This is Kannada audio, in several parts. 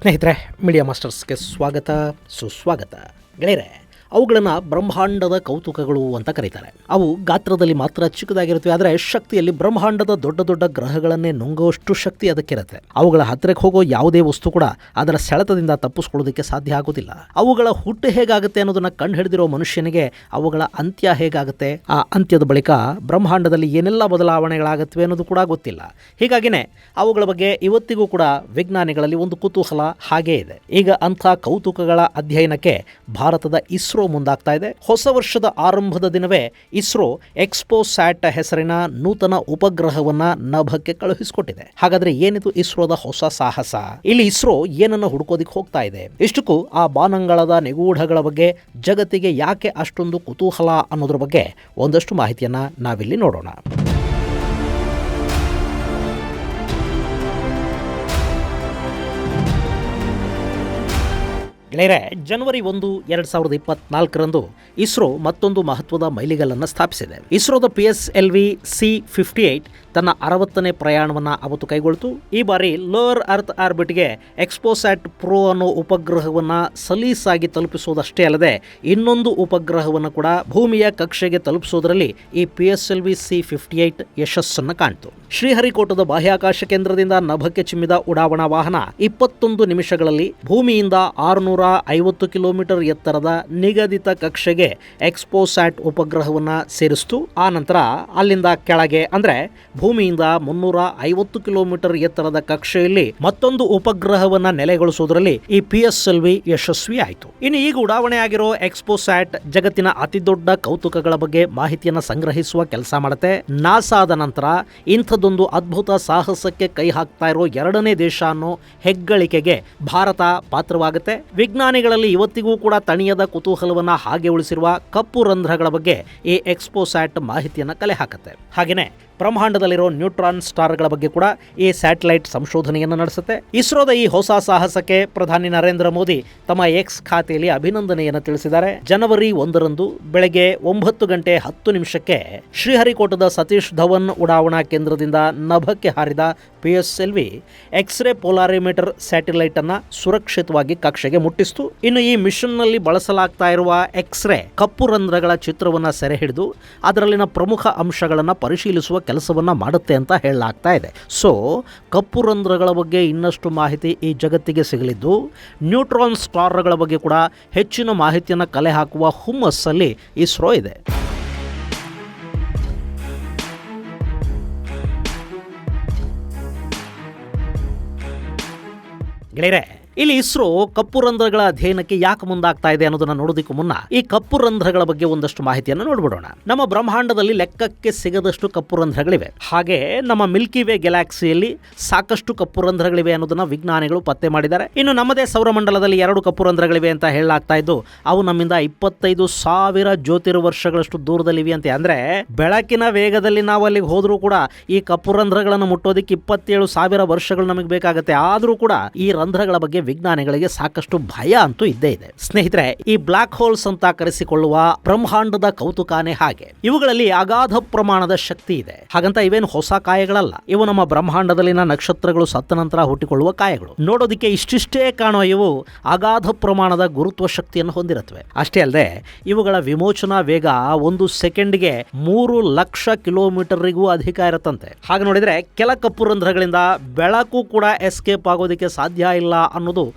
ಸ್ನೇಹಿತರೆ, ಮೀಡಿಯಾ ಮಾಸ್ಟರ್ಸ್ಗೆ ಸ್ವಾಗತ ಸುಸ್ವಾಗತ. ಗೆಳೆಯರೆ, ಅವುಗಳನ್ನು ಬ್ರಹ್ಮಾಂಡದ ಕೌತುಕಗಳು ಅಂತ ಕರೀತಾರೆ. ಅವು ಗಾತ್ರದಲ್ಲಿ ಮಾತ್ರ ಚಿಕ್ಕದಾಗಿರುತ್ತವೆ, ಆದರೆ ಶಕ್ತಿಯಲ್ಲಿ ಬ್ರಹ್ಮಾಂಡದ ದೊಡ್ಡ ದೊಡ್ಡ ಗ್ರಹಗಳನ್ನೇ ನುಂಗುವಷ್ಟು ಶಕ್ತಿ ಅದಕ್ಕಿರುತ್ತೆ. ಅವುಗಳ ಹತ್ತಿರಕ್ಕೆ ಹೋಗೋ ಯಾವುದೇ ವಸ್ತು ಕೂಡ ಅದರ ಸೆಳೆತದಿಂದ ತಪ್ಪಿಸ್ಕೊಳ್ಳೋದಕ್ಕೆ ಸಾಧ್ಯ ಆಗೋದಿಲ್ಲ. ಅವುಗಳ ಹುಟ್ಟು ಹೇಗಾಗುತ್ತೆ ಅನ್ನೋದನ್ನ ಕಂಡು ಹಿಡಿದಿರೋ ಮನುಷ್ಯನಿಗೆ ಅವುಗಳ ಅಂತ್ಯ ಹೇಗಾಗುತ್ತೆ, ಆ ಅಂತ್ಯದ ಬಳಿಕ ಬ್ರಹ್ಮಾಂಡದಲ್ಲಿ ಏನೆಲ್ಲ ಬದಲಾವಣೆಗಳಾಗುತ್ತವೆ ಅನ್ನೋದು ಕೂಡ ಗೊತ್ತಿಲ್ಲ. ಹೀಗಾಗಿನೇ ಅವುಗಳ ಬಗ್ಗೆ ಇವತ್ತಿಗೂ ಕೂಡ ವಿಜ್ಞಾನಿಗಳಲ್ಲಿ ಒಂದು ಕುತೂಹಲ ಹಾಗೇ ಇದೆ. ಈಗ ಅಂಥ ಕೌತುಕಗಳ ಅಧ್ಯಯನಕ್ಕೆ ಭಾರತದ ಇಸ್ರೋ ಮುಂದಾಗ್ತಾ ಇದೆ. ಹೊಸ ವರ್ಷದ ಆರಂಭದ ದಿನವೇ ಇಸ್ರೋ ಎಕ್ಸ್ಪೋಸ್ಯಾಟ್ ಹೆಸರಿನ ನೂತನ ಉಪಗ್ರಹವನ್ನ ನಭಕ್ಕೆ ಕಳುಹಿಸಿಕೊಟ್ಟಿದೆ. ಹಾಗಾದ್ರೆ ಏನಿದು ಇಸ್ರೋದ ಹೊಸ ಸಾಹಸ? ಇಲ್ಲಿ ಇಸ್ರೋ ಏನನ್ನು ಹುಡುಕೋದಿಕ್ಕೆ ಹೋಗ್ತಾ ಇದೆ? ಇಷ್ಟಕ್ಕೂ ಆ ಬಾನಂಗಳದ ನಿಗೂಢಗಳ ಬಗ್ಗೆ ಜಗತ್ತಿಗೆ ಯಾಕೆ ಅಷ್ಟೊಂದು ಕುತೂಹಲ ಅನ್ನೋದ್ರ ಬಗ್ಗೆ ಒಂದಷ್ಟು ಮಾಹಿತಿಯನ್ನ ನಾವಿಲ್ಲಿ ನೋಡೋಣ. ಗೆಳೆಯರೆ, ಜನವರಿ 1, 2024ರಂದು ಇಸ್ರೋ ಮತ್ತೊಂದು ಮಹತ್ವದ ಮೈಲಿಗಲ್ಲನ್ನು ಸ್ಥಾಪಿಸಿದೆ. ಇಸ್ರೋದ PSLV C58 ತನ್ನ 60ನೇ ಪ್ರಯಾಣವನ್ನು ಅವತ್ತು ಕೈಗೊಳ್ತು. ಈ ಬಾರಿ ಲೋವರ್ ಅರ್ತ್ ಆರ್ಬಿಟ್ಗೆ ಎಕ್ಸ್ಪೋಸ್ಯಾಟ್ ಪ್ರೋ ಅನ್ನೋ ಉಪಗ್ರಹವನ್ನು ಸಲೀಸಾಗಿ ತಲುಪಿಸೋದಷ್ಟೇ ಅಲ್ಲದೆ ಇನ್ನೊಂದು ಉಪಗ್ರಹವನ್ನು ಕೂಡ ಭೂಮಿಯ ಕಕ್ಷೆಗೆ ತಲುಪಿಸೋದರಲ್ಲಿ ಈ PSLV C58 ಯಶಸ್ಸನ್ನು ಕಾಣ್ತು. ಶ್ರೀಹರಿಕೋಟದ ಬಾಹ್ಯಾಕಾಶ ಕೇಂದ್ರದಿಂದ ನಭಕ್ಕೆ ಚಿಮ್ಮಿದ ಉಡಾವಣಾ ವಾಹನ 21 ನಿಮಿಷಗಳಲ್ಲಿ ಭೂಮಿಯಿಂದ 650 ಕಿಲೋಮೀಟರ್ ಎತ್ತರದ ನಿಗದಿತ ಕಕ್ಷೆಗೆ ಎಕ್ಸ್ಪೋಸ್ಯಾಟ್ ಉಪಗ್ರಹವನ್ನು ಸೇರಿಸಿತು. ಆ ನಂತರ ಅಲ್ಲಿಂದ ಕೆಳಗೆ ಅಂದ್ರೆ ಭೂಮಿಯಿಂದ 350 ಕಿಲೋಮೀಟರ್ ಎತ್ತರದ ಕಕ್ಷೆಯಲ್ಲಿ ಮತ್ತೊಂದು ಉಪಗ್ರಹವನ್ನ ನೆಲೆಗೊಳಿಸುವುದರಲ್ಲಿ ಈ PSLV ಯಶಸ್ವಿ ಆಯಿತು. ಇನ್ನು ಈಗ ಉಡಾವಣೆ ಆಗಿರೋ ಎಕ್ಸ್ಪೋಸ್ಯಾಟ್ ಜಗತ್ತಿನ ಅತಿದೊಡ್ಡ ಕೌತುಕಗಳ ಬಗ್ಗೆ ಮಾಹಿತಿಯನ್ನ ಸಂಗ್ರಹಿಸುವ ಕೆಲಸ ಮಾಡುತ್ತೆ. ನಾಸಾದ ನಂತರ ಇಂಥದ್ದೊಂದು ಅದ್ಭುತ ಸಾಹಸಕ್ಕೆ ಕೈ ಹಾಕ್ತಾ ಇರೋ 2ನೇ ದೇಶ ಅನ್ನೋ ಹೆಗ್ಗಳಿಕೆಗೆ ಭಾರತ ಪಾತ್ರವಾಗುತ್ತೆ. ವಿಜ್ಞಾನಿಗಳಲ್ಲಿ ಇವತ್ತಿಗೂ ಕೂಡ ತಣಿಯದ ಕುತೂಹಲವನ್ನ ಹಾಗೆ ಉಳಿಸಿರುವ ಕಪ್ಪು ರಂಧ್ರಗಳ ಬಗ್ಗೆ ಈ ಎಕ್ಸ್ಪೋಸ್ಯಾಟ್ ಮಾಹಿತಿಯನ್ನ ಕಲೆ ಹಾಕುತ್ತೆ. ಹಾಗೇನೆ ಬ್ರಹ್ಮಾಂಡದಲ್ಲಿರೋ ನ್ಯೂಟ್ರಾನ್ ಸ್ಟಾರ್ಗಳ ಬಗ್ಗೆ ಕೂಡ ಈ ಸ್ಯಾಟಲೈಟ್ ಸಂಶೋಧನೆಯನ್ನು ನಡೆಸುತ್ತೆ. ಇಸ್ರೋದ ಈ ಹೊಸ ಸಾಹಸಕ್ಕೆ ಪ್ರಧಾನಿ ನರೇಂದ್ರ ಮೋದಿ ತಮ್ಮ ಎಕ್ಸ್ ಖಾತೆಯಲ್ಲಿ ಅಭಿನಂದನೆಯನ್ನು ತಿಳಿಸಿದ್ದಾರೆ. ಜನವರಿ 1ರಂದು ಬೆಳಗ್ಗೆ 9:10 ಶ್ರೀಹರಿಕೋಟದ ಸತೀಶ್ ಧವನ್ ಉಡಾವಣಾ ಕೇಂದ್ರದಿಂದ ನಭಕ್ಕೆ ಹಾರಿದ PSLV ಎಕ್ಸ್ರೇ ಪೋಲಾರಿಮೀಟರ್ ಸ್ಯಾಟಲೈಟ್ ಅನ್ನ ಸುರಕ್ಷಿತವಾಗಿ ಕಕ್ಷೆಗೆ ಮುಟ್ಟಿಸಿತು. ಇನ್ನು ಈ ಮಿಷನ್ ನಲ್ಲಿ ಬಳಸಲಾಗ್ತಾ ಇರುವ ಎಕ್ಸ್ರೇ ಕಪ್ಪು ರಂಧ್ರಗಳ ಚಿತ್ರವನ್ನ ಸೆರೆ ಹಿಡಿದು ಅದರಲ್ಲಿನ ಪ್ರಮುಖ ಅಂಶಗಳನ್ನ ಪರಿಶೀಲಿಸುವ ಕೆಲಸವನ್ನ ಮಾಡುತ್ತೆ ಅಂತ ಹೇಳಲಾಗ್ತಾ ಇದೆ. ಸೊ ಕಪ್ಪು ರಂಧ್ರಗಳ ಬಗ್ಗೆ ಇನ್ನಷ್ಟು ಮಾಹಿತಿ ಈ ಜಗತ್ತಿಗೆ ಸಿಗಲಿದ್ದು, ನ್ಯೂಟ್ರಾನ್ ಸ್ಟಾರ್ಗಳ ಬಗ್ಗೆ ಕೂಡ ಹೆಚ್ಚಿನ ಮಾಹಿತಿಯನ್ನು ಕಲೆ ಹಾಕುವ ಹುಮ್ಮಸ್ಸಲ್ಲಿ ಇಸ್ರೋ ಇದೆ. ಗೆಳೆಯರೆ, ಇಲ್ಲಿ ಇಸ್ರೋ ಕಪ್ಪು ರಂಧ್ರಗಳ ಅಧ್ಯಯನಕ್ಕೆ ಯಾಕೆ ಮುಂದಾಗ್ತಾ ಇದೆ ಅನ್ನೋದನ್ನ ನೋಡೋದಕ್ಕೂ ಮುನ್ನ ಈ ಕಪ್ಪು ರಂಧ್ರಗಳ ಬಗ್ಗೆ ಒಂದಷ್ಟು ಮಾಹಿತಿಯನ್ನು ನೋಡ್ಬಿಡೋಣ. ನಮ್ಮ ಬ್ರಹ್ಮಾಂಡದಲ್ಲಿ ಲೆಕ್ಕಕ್ಕೆ ಸಿಗದಷ್ಟು ಕಪ್ಪು ರಂಧ್ರಗಳಿವೆ. ಹಾಗೆ ನಮ್ಮ ಮಿಲ್ಕಿ ವೇ ಗ್ಯಾಲಾಕ್ಸಿಯಲ್ಲಿ ಸಾಕಷ್ಟು ಕಪ್ಪು ರಂಧ್ರಗಳಿವೆ ಅನ್ನೋದನ್ನ ವಿಜ್ಞಾನಿಗಳು ಪತ್ತೆ ಮಾಡಿದ್ದಾರೆ. ಇನ್ನು ನಮ್ಮದೇ ಸೌರಮಂಡಲದಲ್ಲಿ 2 ಕಪ್ಪು ರಂಧ್ರಗಳಿವೆ ಅಂತ ಹೇಳಲಾಗ್ತಾ ಇದ್ದು, ಅವು ನಮ್ಮಿಂದ 25,000 ಜ್ಯೋತಿರ್ವರ್ಷಗಳಷ್ಟು ದೂರದಲ್ಲಿವೆ ಅಂತೆ. ಅಂದ್ರೆ ಬೆಳಕಿನ ವೇಗದಲ್ಲಿ ನಾವು ಅಲ್ಲಿಗೆ ಹೋದ್ರೂ ಕೂಡ ಈ ಕಪ್ಪು ರಂಧ್ರಗಳನ್ನು ಮುಟ್ಟೋದಕ್ಕೆ 27,000 ವರ್ಷಗಳು ನಮಗೆ ಬೇಕಾಗುತ್ತೆ. ಆದ್ರೂ ಕೂಡ ಈ ರಂಧ್ರಗಳ ಬಗ್ಗೆ ವಿಜ್ಞಾನಿಗಳಿಗೆ ಸಾಕಷ್ಟು ಭಯ ಅಂತೂ ಇದ್ದೇ ಇದೆ. ಸ್ನೇಹಿತರೆ, ಈ ಬ್ಲಾಕ್ ಹೋಲ್ಸ್ ಅಂತ ಕರೆಸಿಕೊಳ್ಳುವ ಬ್ರಹ್ಮಾಂಡದ ಕೌತುಕಾನೇ ಹಾಗೆ. ಇವುಗಳಲ್ಲಿ ಅಗಾಧ ಪ್ರಮಾಣದ ಶಕ್ತಿ ಇದೆ. ಹಾಗಂತ ಇವೇನು ಹೊಸ ಕಾಯಗಳಲ್ಲ. ಇವು ನಮ್ಮ ಬ್ರಹ್ಮಾಂಡದಲ್ಲಿನ ನಕ್ಷತ್ರಗಳು ಸತ್ತ ನಂತರ ಹುಟ್ಟಿಕೊಳ್ಳುವ ಕಾಯಗಳು. ನೋಡೋದಿಕ್ಕೆ ಇಷ್ಟಿಷ್ಟೇ ಕಾಣುವ ಇವು ಅಗಾಧ ಪ್ರಮಾಣದ ಗುರುತ್ವ ಶಕ್ತಿಯನ್ನು ಹೊಂದಿರುತ್ತವೆ. ಅಷ್ಟೇ ಅಲ್ಲದೆ ಇವುಗಳ ವಿಮೋಚನಾ ವೇಗ 1 ಸೆಕೆಂಡ್ಗೆ 3 ಲಕ್ಷ ಕಿಲೋಮೀಟರ್ಗೂ ಅಧಿಕ ಇರುತ್ತಂತೆ. ಹಾಗೆ ನೋಡಿದ್ರೆ ಕೆಲ ಕಪ್ಪು ರಂಧ್ರಗಳಿಂದ ಬೆಳಕು ಕೂಡ ಎಸ್ಕೇಪ್ ಆಗೋದಕ್ಕೆ ಸಾಧ್ಯ ಇಲ್ಲ ಅನ್ನೋದು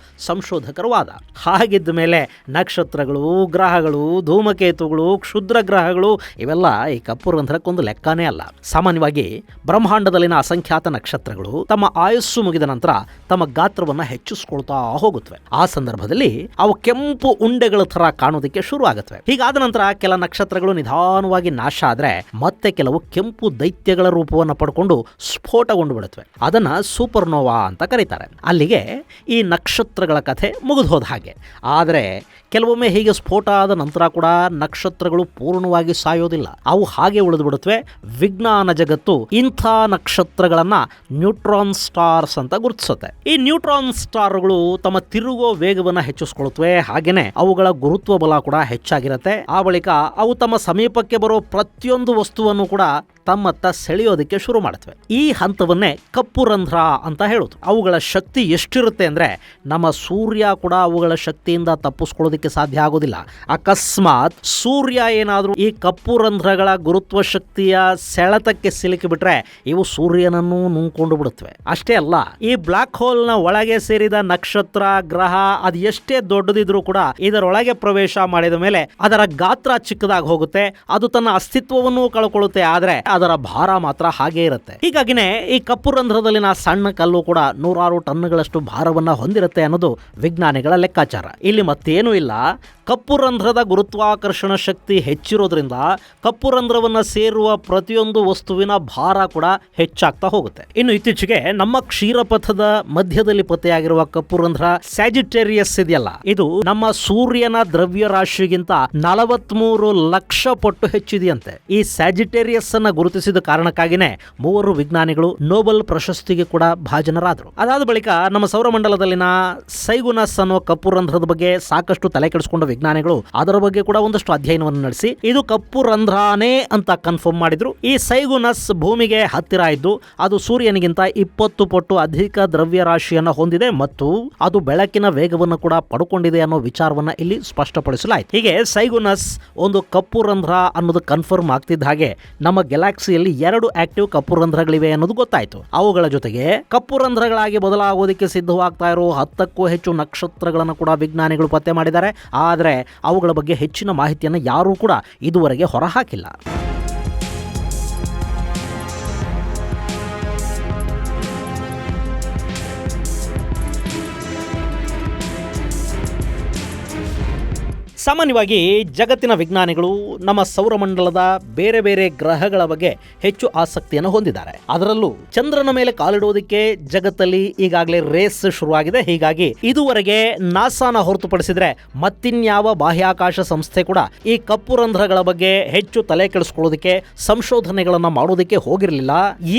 ಸಂಶೋಧಕರ ವಾದ. ಹಾಗಿದ್ದ ಮೇಲೆ ನಕ್ಷತ್ರಗಳು, ಗ್ರಹಗಳು, ಧೂಮಕೇತುಗಳು, ಕ್ಷುದ್ರ ಗ್ರಹಗಳು ಇವೆಲ್ಲ ಈ ಕಪ್ಪು ರಂಧ್ರಕ್ಕೊಂದು ಲೆಕ್ಕನೇ ಅಲ್ಲ. ಸಾಮಾನ್ಯವಾಗಿ ಬ್ರಹ್ಮಾಂಡದಲ್ಲಿನ ಅಸಂಖ್ಯಾತ ನಕ್ಷತ್ರಗಳು ತಮ್ಮ ಆಯುಸ್ಸು ಮುಗಿದ ನಂತರ ತಮ್ಮ ಗಾತ್ರವನ್ನು ಹೆಚ್ಚಿಸಿಕೊಳ್ತಾ ಹೋಗುತ್ತವೆ. ಆ ಸಂದರ್ಭದಲ್ಲಿ ಅವು ಕೆಂಪು ಉಂಡೆಗಳ ತರ ಕಾಣೋದಕ್ಕೆ ಶುರು ಆಗುತ್ತವೆ. ಹೀಗಾದ ನಂತರ ಕೆಲ ನಕ್ಷತ್ರಗಳು ನಿಧಾನವಾಗಿ ನಾಶ ಆದ್ರೆ ಮತ್ತೆ ಕೆಲವು ಕೆಂಪು ದೈತ್ಯಗಳ ರೂಪವನ್ನು ಪಡ್ಕೊಂಡು ಸ್ಫೋಟಗೊಂಡು ಬಿಡುತ್ತವೆ. ಅದನ್ನ ಸೂಪರ್ನೋವಾ ಅಂತ ಕರೀತಾರೆ. ಅಲ್ಲಿಗೆ ಈ ನಕ್ಷತ್ರಗಳ ಕಥೆ ಮುಗಿದು ಹೋದ ಹಾಗೆ. ಆದರೆ ಕೆಲವೊಮ್ಮೆ ಹೀಗೆ ಸ್ಫೋಟ ಆದ ನಂತರ ಕೂಡ ನಕ್ಷತ್ರಗಳು ಪೂರ್ಣವಾಗಿ ಸಾಯೋದಿಲ್ಲ, ಅವು ಹಾಗೆ ಉಳಿದು ಬಿಡುತ್ತವೆ. ವಿಜ್ಞಾನ ಜಗತ್ತು ಇಂಥ ನಕ್ಷತ್ರಗಳನ್ನ ನ್ಯೂಟ್ರಾನ್ ಸ್ಟಾರ್ಸ್ ಅಂತ ಗುರುತಿಸುತ್ತೆ. ಈ ನ್ಯೂಟ್ರಾನ್ ಸ್ಟಾರ್ಗಳು ತಮ್ಮ ತಿರುಗೋ ವೇಗವನ್ನ ಹೆಚ್ಚಿಸಿಕೊಳ್ಳುತ್ತವೆ, ಹಾಗೇನೆ ಅವುಗಳ ಗುರುತ್ವ ಬಲ ಕೂಡ ಹೆಚ್ಚಾಗಿರುತ್ತೆ. ಆ ಬಳಿಕ ಅವು ತಮ್ಮ ಸಮೀಪಕ್ಕೆ ಬರೋ ಪ್ರತಿಯೊಂದು ವಸ್ತುವನ್ನು ಕೂಡ ತಮ್ಮತ್ತ ಸೆಳೆಯೋದಕ್ಕೆ ಶುರು ಮಾಡುತ್ತವೆ. ಈ ಹಂತವನ್ನೇ ಕಪ್ಪು ರಂಧ್ರ ಅಂತ ಹೇಳುದು. ಅವುಗಳ ಶಕ್ತಿ ಎಷ್ಟಿರುತ್ತೆ ಅಂದ್ರೆ ನಮ್ಮ ಸೂರ್ಯ ಕೂಡ ಅವುಗಳ ಶಕ್ತಿಯಿಂದ ತಪ್ಪಿಸ್ಕೊಳ್ಳೋದಕ್ಕೆ ಸಾಧ್ಯ ಆಗೋದಿಲ್ಲ. ಅಕಸ್ಮಾತ್ ಸೂರ್ಯ ಏನಾದರೂ ಈ ಕಪ್ಪು ರಂಧ್ರಗಳ ಗುರುತ್ವ ಶಕ್ತಿಯ ಸೆಳೆತಕ್ಕೆ ಸಿಲುಕಿಬಿಟ್ರೆ ಇವು ಸೂರ್ಯನನ್ನು ನುಂಗ್ಕೊಂಡು ಬಿಡುತ್ತವೆ. ಅಷ್ಟೇ ಅಲ್ಲ, ಈ ಬ್ಲಾಕ್ ಹೋಲ್ ನ ಒಳಗೆ ಸೇರಿದ ನಕ್ಷತ್ರ, ಗ್ರಹ ಅದು ಎಷ್ಟೇ ದೊಡ್ಡದಿದ್ರೂ ಕೂಡ ಇದರೊಳಗೆ ಪ್ರವೇಶ ಮಾಡಿದ ಮೇಲೆ ಅದರ ಗಾತ್ರ ಚಿಕ್ಕದಾಗಿ ಹೋಗುತ್ತೆ, ಅದು ತನ್ನ ಅಸ್ತಿತ್ವವನ್ನು ಕಳ್ಕೊಳ್ಳುತ್ತೆ. ಆದ್ರೆ ಅದರ ಭಾರ ಮಾತ್ರ ಹಾಗೆ ಇರುತ್ತೆ. ಹೀಗಾಗಿನೇ ಈ ಕಪ್ಪು ರಂಧ್ರದಲ್ಲಿನ ಸಣ್ಣ ಕಲ್ಲು ಕೂಡ 100 ಟನ್ಗಳಷ್ಟು ಭಾರವನ್ನ ಹೊಂದಿರುತ್ತೆ ಅನ್ನೋದು ವಿಜ್ಞಾನಿಗಳ ಲೆಕ್ಕಾಚಾರ. ಇಲ್ಲಿ ಮತ್ತೇನೂ ಇಲ್ಲ, ಕಪ್ಪು ರಂಧ್ರದ ಗುರುತ್ವಾಕರ್ಷಣ ಶಕ್ತಿ ಹೆಚ್ಚಿರೋದ್ರಿಂದ ಕಪ್ಪು ರಂಧ್ರವನ್ನ ಸೇರುವ ಪ್ರತಿಯೊಂದು ವಸ್ತುವಿನ ಭಾರ ಕೂಡ ಹೆಚ್ಚಾಗ್ತಾ ಹೋಗುತ್ತೆ. ಇನ್ನು ಇತ್ತೀಚೆಗೆ ನಮ್ಮ ಕ್ಷೀರಪಥದ ಮಧ್ಯದಲ್ಲಿ ಪತ್ತೆಯಾಗಿರುವ ಕಪ್ಪು ರಂಧ್ರ ಸ್ಯಾಜಿಟೇರಿಯಸ್ ಇದೆಯಲ್ಲ, ಇದು ನಮ್ಮ ಸೂರ್ಯನ ದ್ರವ್ಯರಾಶಿಗಿಂತ 43 ಲಕ್ಷ ಪಟ್ಟು ಹೆಚ್ಚಿದೆಯಂತೆ. ಈ ಸ್ಯಾಜಿಟೇರಿಯಸ್ ಅನ್ನ ಗುರುತಿಸಿದ ಕಾರಣಕ್ಕಾಗಿನೇ 3 ವಿಜ್ಞಾನಿಗಳು ನೊಬೆಲ್ ಪ್ರಶಸ್ತಿಗೆ ಕೂಡ ಭಾಜನರಾದರು. ಅದಾದ ಬಳಿಕ ನಮ್ಮ ಸೌರಮಂಡಲದಲ್ಲಿನ ಸೈಗುನಸ್ ಅನ್ನೋ ಕಪ್ಪು ರಂಧ್ರದ ಬಗ್ಗೆ ಸಾಕಷ್ಟು ತಲೆ ಕೆಡಿಸಿಕೊಂಡ ವಿಜ್ಞಾನಿಗಳು ಅದರ ಬಗ್ಗೆ ಕೂಡ ಒಂದಷ್ಟು ಅಧ್ಯಯನವನ್ನು ನಡೆಸಿ ಇದು ಕಪ್ಪು ರಂಧ್ರನೇ ಅಂತ ಕನ್ಫರ್ಮ್ ಮಾಡಿದ್ರು. ಈ ಸೈಗುನಸ್ ಭೂಮಿಗೆ ಹತ್ತಿರ ಇದ್ದು ಅದು ಸೂರ್ಯನಿಗಿಂತ 20 ಪಟ್ಟು ಅಧಿಕ ದ್ರವ್ಯರಾಶಿಯನ್ನು ಹೊಂದಿದೆ ಮತ್ತು ಅದು ಬೆಳಕಿನ ವೇಗವನ್ನು ಕೂಡ ಪಡ್ಕೊಂಡಿದೆ ಅನ್ನೋ ವಿಚಾರವನ್ನ ಇಲ್ಲಿ ಸ್ಪಷ್ಟಪಡಿಸಲಾಯಿತು. ಹೀಗೆ ಸೈಗುನಸ್ ಒಂದು ಕಪ್ಪು ರಂಧ್ರ ಅನ್ನೋದು ಕನ್ಫರ್ಮ್ ಆಗ್ತಿದ್ದ ಹಾಗೆ ನಮ್ಮ ಗ್ಯಾಲಕ್ಸಿಯಲ್ಲಿ 2 ಆಕ್ಟಿವ್ ಕಪ್ಪು ರಂಧ್ರಗಳಿವೆ ಅನ್ನೋದು ಗೊತ್ತಾಯಿತು. ಅವುಗಳ ಜೊತೆಗೆ ಕಪ್ಪು ರಂಧ್ರಗಳಾಗಿ ಬದಲಾಗೋದಕ್ಕೆ ಸಿದ್ಧವಾಗ್ತಾ ಇರೋ 10ಕ್ಕೂ ಹೆಚ್ಚು ನಕ್ಷತ್ರಗಳನ್ನು ಕೂಡ ವಿಜ್ಞಾನಿಗಳು ಪತ್ತೆ ಮಾಡಿದ್ದಾರೆ. ಆದರೆ ಅವುಗಳ ಬಗ್ಗೆ ಹೆಚ್ಚಿನ ಮಾಹಿತಿಯನ್ನು ಯಾರೂ ಕೂಡ ಇದುವರೆಗೆ ಹೊರಹಾಕಿಲ್ಲ. ಸಾಮಾನ್ಯವಾಗಿ ಜಗತ್ತಿನ ವಿಜ್ಞಾನಿಗಳು ನಮ್ಮ ಸೌರಮಂಡಲದ ಬೇರೆ ಬೇರೆ ಗ್ರಹಗಳ ಬಗ್ಗೆ ಹೆಚ್ಚು ಆಸಕ್ತಿಯನ್ನು ಹೊಂದಿದ್ದಾರೆ. ಅದರಲ್ಲೂ ಚಂದ್ರನ ಮೇಲೆ ಕಾಲಿಡುವುದಕ್ಕೆ ಜಗತ್ತಲ್ಲಿ ಈಗಾಗಲೇ ರೇಸ್ ಶುರುವಾಗಿದೆ. ಹೀಗಾಗಿ ಇದುವರೆಗೆ ನಾಸಾನ ಹೊರತುಪಡಿಸಿದ್ರೆ ಮತ್ತಿನ್ಯಾವ ಬಾಹ್ಯಾಕಾಶ ಸಂಸ್ಥೆ ಕೂಡ ಈ ಕಪ್ಪು ರಂಧ್ರಗಳ ಬಗ್ಗೆ ಹೆಚ್ಚು ತಲೆ ಕೆಡಿಸ್ಕೊಳ್ಳೋದಕ್ಕೆ ಸಂಶೋಧನೆಗಳನ್ನು ಮಾಡೋದಕ್ಕೆ ಹೋಗಿರಲಿಲ್ಲ.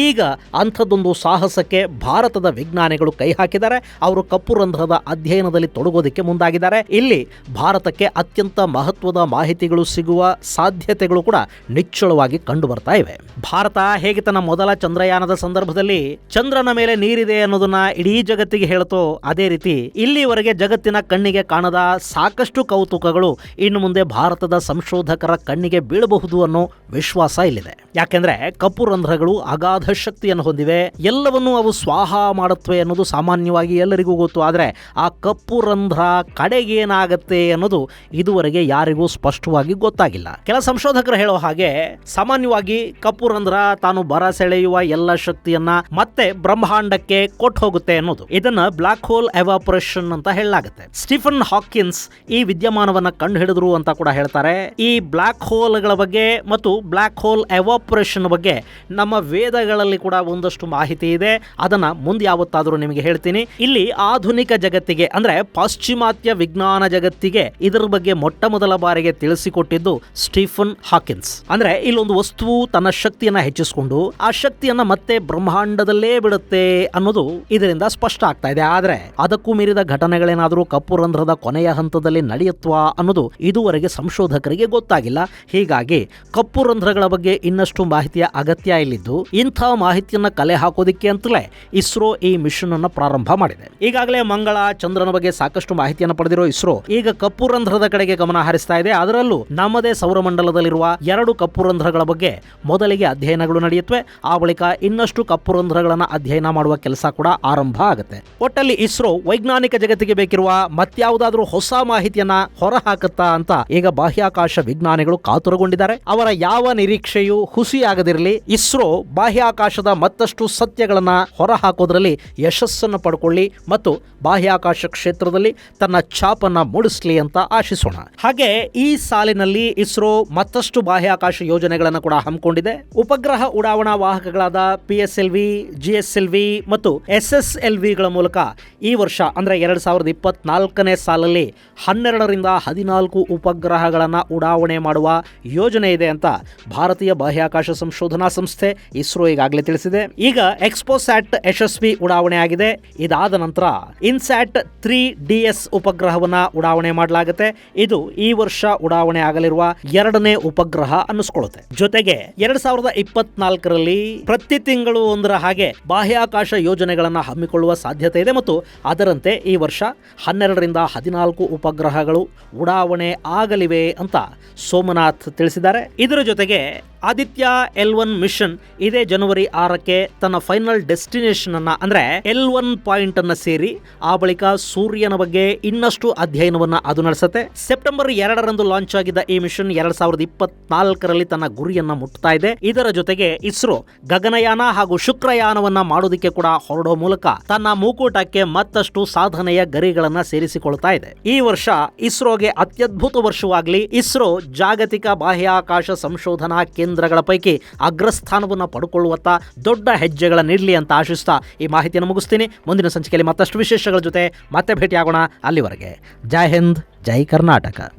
ಈಗ ಅಂಥದ್ದೊಂದು ಸಾಹಸಕ್ಕೆ ಭಾರತದ ವಿಜ್ಞಾನಿಗಳು ಕೈ ಹಾಕಿದ್ದಾರೆ. ಅವರು ಕಪ್ಪು ರಂಧ್ರದ ಅಧ್ಯಯನದಲ್ಲಿ ತೊಡಗೋದಕ್ಕೆ ಮುಂದಾಗಿದ್ದಾರೆ. ಇಲ್ಲಿ ಭಾರತಕ್ಕೆ ಅತ್ಯಂತ ಮಹತ್ವದ ಮಾಹಿತಿಗಳು ಸಿಗುವ ಸಾಧ್ಯತೆಗಳು ಕೂಡ ನಿಚ್ಚಳವಾಗಿ ಕಂಡು ಬರ್ತಾ ಇವೆ. ಭಾರತ ಹೇಗೆ ತನ್ನ ಮೊದಲ ಚಂದ್ರಯಾನದ ಸಂದರ್ಭದಲ್ಲಿ ಚಂದ್ರನ ಮೇಲೆ ನೀರಿದೆ ಅನ್ನೋದನ್ನ ಇಡೀ ಜಗತ್ತಿಗೆ ಹೇಳ್ತೋ, ಅದೇ ರೀತಿ ಇಲ್ಲಿವರೆಗೆ ಜಗತ್ತಿನ ಕಣ್ಣಿಗೆ ಕಾಣದ ಸಾಕಷ್ಟು ಕೌತುಕಗಳು ಇನ್ನು ಮುಂದೆ ಭಾರತದ ಸಂಶೋಧಕರ ಕಣ್ಣಿಗೆ ಬೀಳಬಹುದು ಅನ್ನೋ ವಿಶ್ವಾಸ ಇಲ್ಲಿದೆ. ಯಾಕೆಂದ್ರೆ ಕಪ್ಪು ರಂಧ್ರಗಳು ಅಗಾಧ ಶಕ್ತಿಯನ್ನು ಹೊಂದಿವೆ, ಎಲ್ಲವನ್ನೂ ಅವು ಸ್ವಾಹ ಮಾಡುತ್ತವೆ ಅನ್ನೋದು ಸಾಮಾನ್ಯವಾಗಿ ಎಲ್ಲರಿಗೂ ಗೊತ್ತು. ಆದರೆ ಆ ಕಪ್ಪು ರಂಧ್ರ ಕಡೆಗೇನಾಗತ್ತೆ ಅನ್ನೋದು ಇದುವರೆಗೆ ಯಾರಿಗೂ ಸ್ಪಷ್ಟವಾಗಿ ಗೊತ್ತಾಗಿಲ್ಲ. ಕೆಲ ಸಂಶೋಧಕರು ಹೇಳೋ ಹಾಗೆ ಸಾಮಾನ್ಯವಾಗಿ ಕಪ್ಪು ರಂಧ್ರ ತಾನು ಬರ ಸೆಳೆಯುವ ಎಲ್ಲ ಶಕ್ತಿಯನ್ನ ಮತ್ತೆ ಬ್ರಹ್ಮಾಂಡಕ್ಕೆ ಕೊಟ್ಟು ಹೋಗುತ್ತೆ ಅನ್ನೋದು. ಇದನ್ನ ಬ್ಲಾಕ್ ಹೋಲ್ ಎವಾಪರೇಷನ್ ಅಂತ ಹೇಳಲಾಗುತ್ತೆ. ಸ್ಟೀಫನ್ ಹಾಕಿನ್ಸ್ ಈ ವಿದ್ಯಮಾನವನ್ನ ಕಂಡು ಹಿಡಿದ್ರು ಅಂತ ಕೂಡ ಹೇಳ್ತಾರೆ. ಈ ಬ್ಲಾಕ್ ಹೋಲ್ಗಳ ಬಗ್ಗೆ ಮತ್ತು ಬ್ಲಾಕ್ ಹೋಲ್ ಎವಾಪರೇಷನ್ ಬಗ್ಗೆ ನಮ್ಮ ವೇದಗಳಲ್ಲಿ ಕೂಡ ಒಂದಷ್ಟು ಮಾಹಿತಿ ಇದೆ. ಅದನ್ನ ಮುಂದೆ ಯಾವತ್ತಾದರೂ ನಿಮಗೆ ಹೇಳ್ತೀನಿ. ಇಲ್ಲಿ ಆಧುನಿಕ ಜಗತ್ತಿಗೆ ಅಂದ್ರೆ ಪಾಶ್ಚಿಮಾತ್ಯ ವಿಜ್ಞಾನ ಜಗತ್ತಿಗೆ ಇದರ ಬಗ್ಗೆ ಮೊಟ್ಟ ಮೊದಲ ಬಾರಿಗೆ ತಿಳಿಸಿಕೊಟ್ಟಿದ್ದು ಸ್ಟೀಫನ್ ಹಾಕಿನ್ಸ್. ಅಂದ್ರೆ ಇಲ್ಲೊಂದು ವಸ್ತುವು ತನ್ನ ಶಕ್ತಿಯನ್ನ ಹೆಚ್ಚಿಸಿಕೊಂಡು ಆ ಶಕ್ತಿಯನ್ನ ಮತ್ತೆ ಬ್ರಹ್ಮಾಂಡದಲ್ಲೇ ಬಿಡುತ್ತೆ ಅನ್ನೋದು ಇದರಿಂದ ಸ್ಪಷ್ಟ ಆಗ್ತಾ ಇದೆ. ಆದ್ರೆ ಅದಕ್ಕೂ ಮೀರಿದ ಘಟನೆಗಳೇನಾದರೂ ಕಪ್ಪು ರಂಧ್ರದ ಕೊನೆಯ ಹಂತದಲ್ಲಿ ನಡೆಯುತ್ವಾ ಅನ್ನೋದು ಇದುವರೆಗೆ ಸಂಶೋಧಕರಿಗೆ ಗೊತ್ತಾಗಿಲ್ಲ. ಹೀಗಾಗಿ ಕಪ್ಪು ರಂಧ್ರಗಳ ಬಗ್ಗೆ ಇನ್ನಷ್ಟು ಮಾಹಿತಿಯ ಅಗತ್ಯ ಇಲ್ಲಿದ್ದು ಇಂಥ ಮಾಹಿತಿಯನ್ನ ಕಲೆ ಹಾಕೋದಿಕ್ಕೆ ಅಂತಲೇ ಇಸ್ರೋ ಈ ಮಿಷನ್ ಅನ್ನು ಪ್ರಾರಂಭ ಮಾಡಿದೆ. ಈಗಾಗಲೇ ಮಂಗಳ, ಚಂದ್ರನ ಬಗ್ಗೆ ಸಾಕಷ್ಟು ಮಾಹಿತಿಯನ್ನು ಪಡೆದಿರೋ ಇಸ್ರೋ ಈಗ ಕಪ್ಪು ರಂಧ್ರದ ಕಡೆಗೆ ಗಮನ ಹರಿಸ್ತಾ ಇದೆ. ಅದರಲ್ಲೂ ನಮ್ಮದೇ ಸೌರಮಂಡಲದಲ್ಲಿರುವ 2 ಕಪ್ಪು ರಂಧ್ರಗಳ ಬಗ್ಗೆ ಮೊದಲಿಗೆ ಅಧ್ಯಯನಗಳು ನಡೆಯುತ್ತವೆ. ಆ ಬಳಿಕ ಇನ್ನಷ್ಟು ಕಪ್ಪು ರಂಧ್ರಗಳನ್ನು ಅಧ್ಯಯನ ಮಾಡುವ ಕೆಲಸ ಕೂಡ ಆರಂಭ ಆಗುತ್ತೆ. ಒಟ್ಟಲ್ಲಿ ಇಸ್ರೋ ವೈಜ್ಞಾನಿಕ ಜಗತ್ತಿಗೆ ಬೇಕಿರುವ ಮತ್ಯಾವುದಾದ್ರೂ ಹೊಸ ಮಾಹಿತಿಯನ್ನ ಹೊರಹಾಕುತ್ತಾ ಅಂತ ಈಗ ಬಾಹ್ಯಾಕಾಶ ವಿಜ್ಞಾನಿಗಳು ಕಾತುರಗೊಂಡಿದ್ದಾರೆ. ಅವರ ಯಾವ ನಿರೀಕ್ಷೆಯೂ ಹುಸಿಯಾಗದಿರಲಿ. ಇಸ್ರೋ ಬಾಹ್ಯಾಕಾಶದ ಮತ್ತಷ್ಟು ಸತ್ಯಗಳನ್ನ ಹೊರಹಾಕೋದ್ರಲ್ಲಿ ಯಶಸ್ಸನ್ನು ಪಡ್ಕೊಳ್ಳಿ ಮತ್ತು ಬಾಹ್ಯಾಕಾಶ ಕ್ಷೇತ್ರದಲ್ಲಿ ತನ್ನ ಛಾಪನ್ನ ಮೂಡಿಸಲಿ ಅಂತ ಆಶಿಸೋಣ. ತಿಳಿಸೋಣ. ಹಾಗೆ ಈ ಸಾಲಿನಲ್ಲಿ ಇಸ್ರೋ ಮತ್ತಷ್ಟು ಬಾಹ್ಯಾಕಾಶ ಯೋಜನೆಗಳನ್ನು ಕೂಡ ಹಮ್ಮಿಕೊಂಡಿದೆ. ಉಪಗ್ರಹ ಉಡಾವಣಾ ವಾಹಕಗಳಾದ PSLV, GSLV ಮತ್ತು SSLVಗಳ ಮೂಲಕ ಈ ವರ್ಷ ಅಂದ್ರೆ 2024ನೇ ಸಾಲಲ್ಲಿ 12ರಿಂದ 14 ಉಪಗ್ರಹಗಳನ್ನು ಉಡಾವಣೆ ಮಾಡುವ ಯೋಜನೆ ಇದೆ ಅಂತ ಭಾರತೀಯ ಬಾಹ್ಯಾಕಾಶ ಸಂಶೋಧನಾ ಸಂಸ್ಥೆ ಇಸ್ರೋ ಈಗಾಗಲೇ ತಿಳಿಸಿದೆ. ಈಗ ಎಕ್ಸ್ಪೋಸ್ಯಾಟ್ ಯಶಸ್ವಿ ಉಡಾವಣೆ ಆಗಿದೆ. ಇದಾದ ನಂತರ ಇನ್ಸ್ಯಾಟ್ 3DS ಉಪಗ್ರಹವನ್ನ ಉಡಾವಣೆ ಮಾಡಲಾಗುತ್ತೆ. ಇದು ಈ ವರ್ಷ ಉಡಾವಣೆ ಆಗಲಿರುವ 2ನೇ ಉಪಗ್ರಹ ಅನ್ನಿಸ್ಕೊಳ್ಳುತ್ತೆ. ಜೊತೆಗೆ 2024ರಲ್ಲಿ ಪ್ರತಿ ತಿಂಗಳು ಒಂದರ ಹಾಗೆ ಬಾಹ್ಯಾಕಾಶ ಯೋಜನೆಗಳನ್ನು ಹಮ್ಮಿಕೊಳ್ಳುವ ಸಾಧ್ಯತೆ ಇದೆ ಮತ್ತು ಅದರಂತೆ ಈ ವರ್ಷ 12ರಿಂದ 14 ಉಪಗ್ರಹಗಳು ಉಡಾವಣೆ ಆಗಲಿವೆ ಅಂತ ಸೋಮನಾಥ್ ತಿಳಿಸಿದ್ದಾರೆ. ಇದರ ಜೊತೆಗೆ ಆದಿತ್ಯ L1 ಮಿಷನ್ ಇದೇ ಜನವರಿ 6ಕ್ಕೆ ತನ್ನ ಫೈನಲ್ ಡೆಸ್ಟಿನೇಷನ್ ಅನ್ನ ಅಂದ್ರೆ L1 ಪಾಯಿಂಟ್ ಅನ್ನ ಸೇರಿ ಆ ಬಳಿಕ ಸೂರ್ಯನ ಬಗ್ಗೆ ಇನ್ನಷ್ಟು ಅಧ್ಯಯನವನ್ನ ಅದು ನಡೆಸುತ್ತೆ. ಸೆಪ್ಟೆಂಬರ್ 2ರಂದು ಲಾಂಚ್ ಆಗಿದ್ದ ಈ ಮಿಷನ್ 2024ರಲ್ಲಿ ತನ್ನ ಗುರಿಯನ್ನ ಮುಟ್ತಾ ಇದೆ. ಇದರ ಜೊತೆಗೆ ಇಸ್ರೋ ಗಗನಯಾನ ಹಾಗೂ ಶುಕ್ರಯಾನವನ್ನ ಮಾಡೋದಕ್ಕೆ ಕೂಡ ಹೊರಡೋ ಮೂಲಕ ತನ್ನ ಮೂಕೂಟಕ್ಕೆ ಮತ್ತಷ್ಟು ಸಾಧನೆಯ ಗರಿಗಳನ್ನ ಸೇರಿಸಿಕೊಳ್ತಾ ಇದೆ. ಈ ವರ್ಷ ಇಸ್ರೋಗೆ ಅತ್ಯದ್ಭುತ ವರ್ಷವಾಗಲಿ, ಇಸ್ರೋ ಜಾಗತಿಕ ಬಾಹ್ಯಾಕಾಶ ಸಂಶೋಧನಾ ಕೇಂದ್ರಗಳ ಪೈಕಿ ಅಗ್ರಸ್ಥಾನವನ್ನು ಪಡ್ಕೊಳ್ಳುವತ್ತ ದೊಡ್ಡ ಹೆಜ್ಜೆಗಳ ನೀಡಲಿ ಅಂತ ಆಶಿಸ್ತಾ ಈ ಮಾಹಿತಿಯನ್ನು ಮುಗಿಸ್ತೀನಿ. ಮುಂದಿನ ಸಂಚಿಕೆಯಲ್ಲಿ ಮತ್ತಷ್ಟು ವಿಶೇಷಗಳ ಜೊತೆ ಮತ್ತೆ ಭೇಟಿಯಾಗೋಣ. ಅಲ್ಲಿವರೆಗೆ ಜೈ ಹಿಂದ್, ಜೈ ಕರ್ನಾಟಕ.